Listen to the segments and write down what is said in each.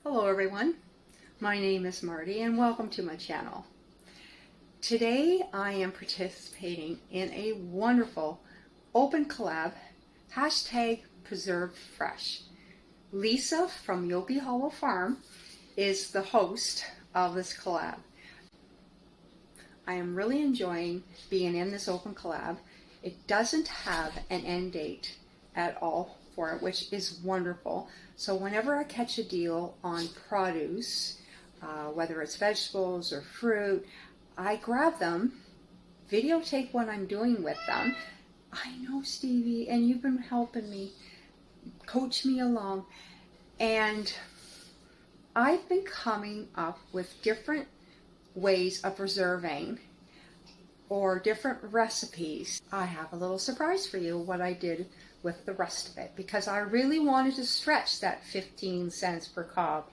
Hello everyone, my name is Mardi and welcome to my channel. Today I am participating in a wonderful open collab, #PreservedFresh. Lisa from Yopi Hollow Farm is the host of this collab. I am really enjoying being in this open collab. It doesn't have an end date at all for it, which is wonderful. So whenever I catch a deal on produce, whether it's vegetables or fruit, I grab them, videotape what I'm doing with them. I know, Stevie, and you've been helping me, coach me along, and I've been coming up with different ways of preserving or different recipes. I have a little surprise for you what I did with the rest of it, because I really wanted to stretch that 15 cents per cob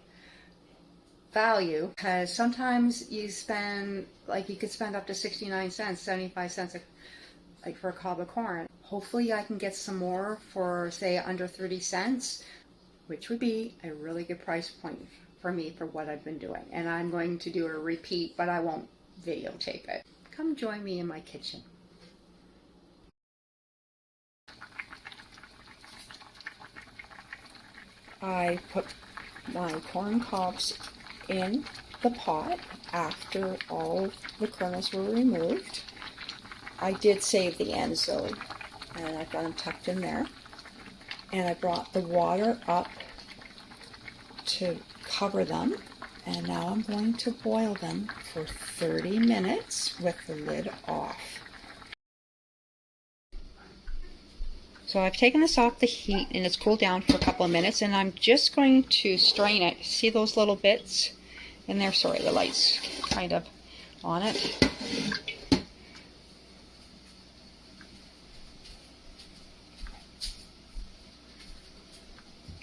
value, because sometimes you spend, like, you could spend up to 69 cents, 75 cents like for a cob of corn. Hopefully I can get some more for, say, under 30 cents, which would be a really good price point for me for what I've been doing. And I'm going to do a repeat, but I won't videotape it. Come join me in my kitchen. I put my corn cobs in the pot after all the kernels were removed. I did save the ends though, and I've got them tucked in there. And I brought the water up to cover them, and now I'm going to boil them for 30 minutes with the lid off. So I've taken this off the heat and it's cooled down for a couple of minutes, and I'm just going to strain it. See those little bits in there? Sorry, the light's kind of on it.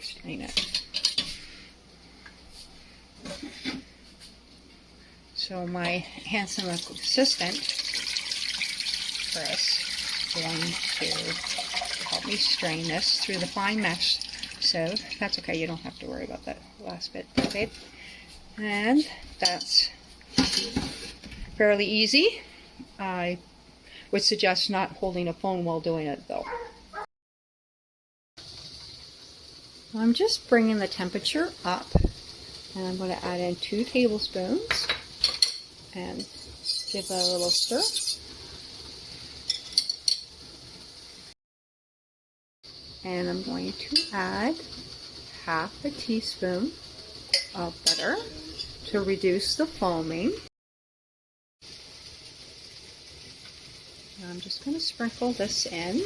Strain it. So my handsome assistant, Chris, is going to help me strain this through the fine mesh sieve. That's okay, you don't have to worry about that last bit, babe. And that's fairly easy. I would suggest not holding a phone while doing it though. I'm just bringing the temperature up, and I'm going to add in 2 tablespoons and give that a little stir. And I'm going to add half a teaspoon of butter to reduce the foaming. And I'm just going to sprinkle this in.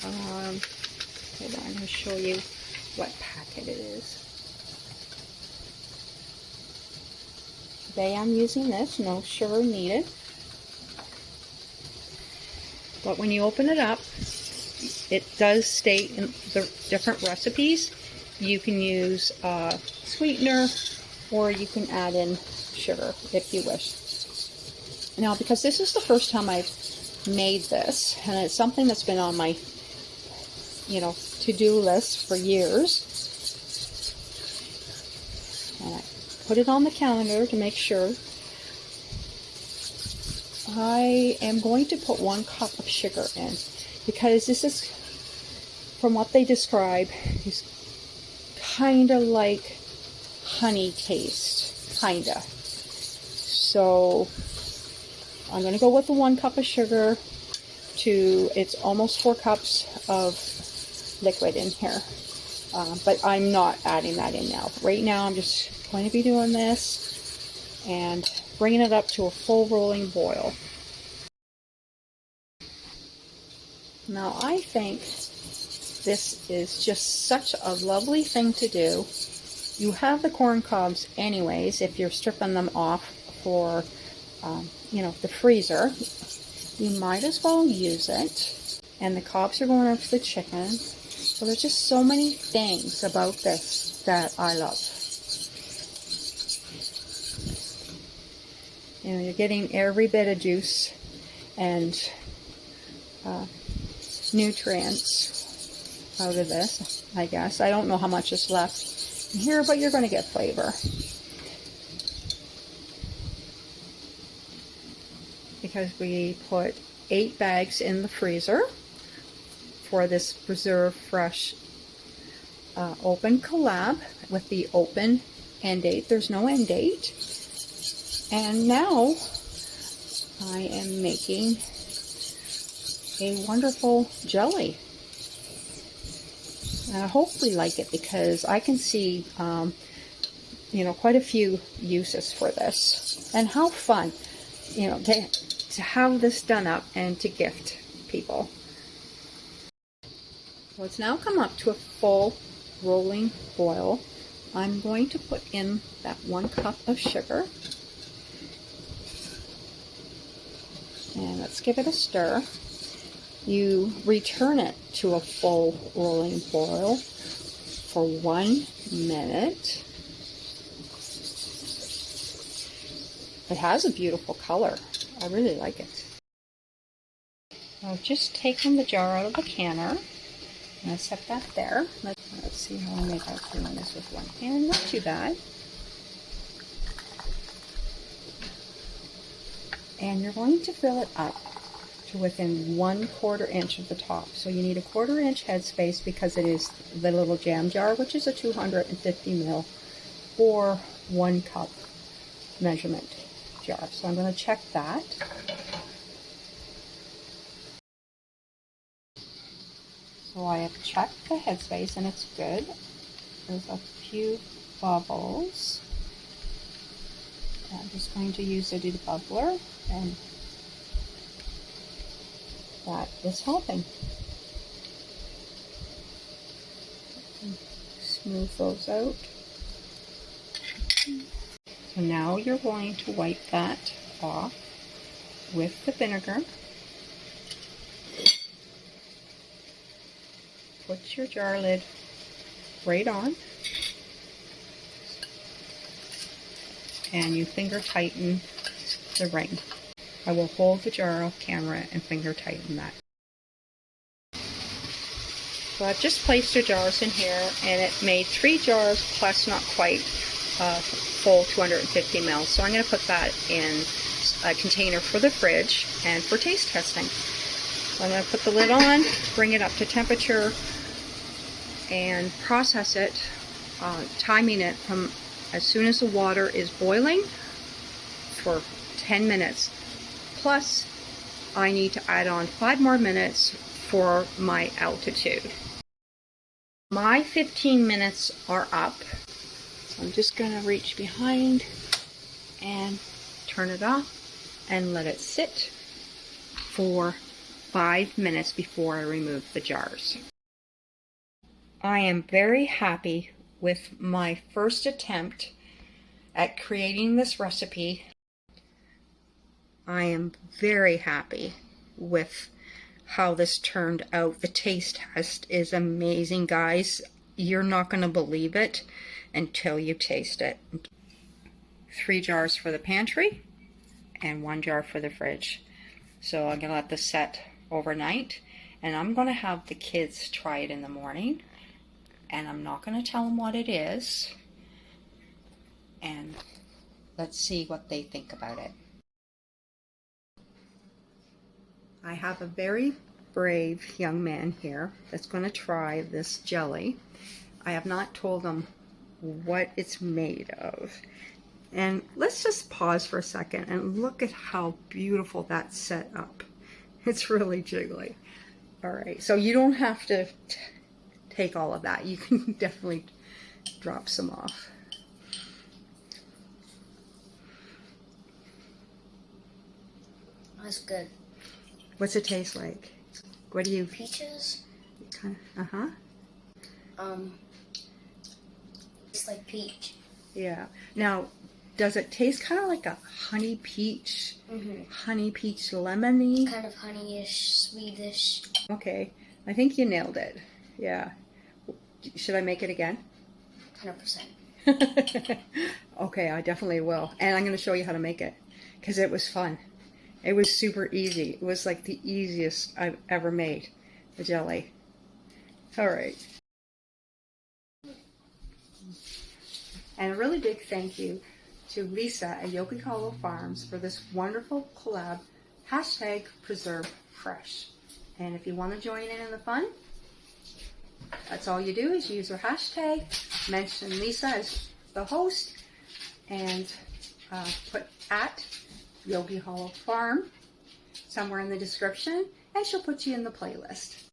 Hold on, I'll show you what packet it is. Today I'm using this, no sugar needed. But when you open it up, it does state in the different recipes you can use a sweetener, or you can add in sugar if you wish. Now, because this is the first time I've made this, and it's something that's been on my, to-do list for years, and I put it on the calendar to make sure. I am going to put 1 cup of sugar in, because this is, from what they describe, is kind of like honey taste, kind of. So I'm going to go with the 1 cup of sugar to, it's almost 4 cups of liquid in here. But I'm not adding that in now. Right now I'm just going to be doing this and bringing it up to a full rolling boil. Now I think this is just such a lovely thing to do. You have the corn cobs anyways if you're stripping them off for, the freezer. You might as well use it. And the cobs are going up to the chicken. So there's just so many things about this that I love. You're getting every bit of juice and nutrients out of this, I guess. I don't know how much is left here, but you're going to get flavor. Because we put 8 bags in the freezer for this preserve fresh open collab with the open end date. There's no end date. And now I am making a wonderful jelly. I hope we like it because I can see, you know, quite a few uses for this. And how fun, you know, to have this done up and to gift people. So it's now come up to a full rolling boil. I'm going to put in that 1 cup of sugar. And let's give it a stir. You return it to a full rolling boil for 1 minute. It has a beautiful color. I really like it. I've just taken the jar out of the canner. I'm going to set that there. Let's see how I make out doing this with one hand. Not too bad. And you're going to fill it up to within 1/4 inch of the top. So you need a 1/4 inch headspace because it is the little jam jar, which is a 250 ml or 1 cup measurement jar. So I'm going to check that. So I have checked the headspace and it's good. There's a few bubbles. I'm just going to use a debubbler, and that is helping. Smooth those out. So now you're going to wipe that off with the vinegar. Put your jar lid right on. And you finger tighten the ring. I will hold the jar off camera and finger tighten that. So I've just placed the jars in here, and it made 3 jars plus not quite full 250 ml. So I'm going to put that in a container for the fridge and for taste testing. So I'm going to put the lid on, bring it up to temperature, and process it, timing it from as soon as the water is boiling for 10 minutes. Plus, I need to add on 5 more minutes for my altitude. My 15 minutes are up. So I'm just going to reach behind and turn it off and let it sit for 5 minutes before I remove the jars. I am very happy with my first attempt at creating this recipe. I am very happy with how this turned out. The taste test is amazing, guys. You're not going to believe it until you taste it. 3 jars for the pantry and 1 jar for the fridge. So I'm going to let this set overnight, and I'm going to have the kids try it in the morning. And I'm not going to tell them what it is. And let's see what they think about it. I have a very brave young man here that's going to try this jelly. I have not told him what it's made of. And let's just pause for a second and look at how beautiful that's set up. It's really jiggly. All right, so you don't have to take all of that. You can definitely drop some off. That's good. What's it taste like? What do you? Peaches. Kind of, It's like peach. Yeah. Now, does it taste kind of like a honey peach? Mm-hmm. Honey peach lemony? Kind of honeyish, sweetish. Okay. I think you nailed it. Yeah. Should I make it again? 100%. Okay, I definitely will. And I'm going to show you how to make it because it was fun. It was super easy. It was like the easiest I've ever made the jelly. All right. And a really big thank you to Lisa at Yogi Hollow Farms for this wonderful collab, hashtag Preserve Fresh. And if you want to join in the fun, that's all you do is use her hashtag, mention Lisa as the host, and put at Yogi Hollow Farm somewhere in the description, and she'll put you in the playlist.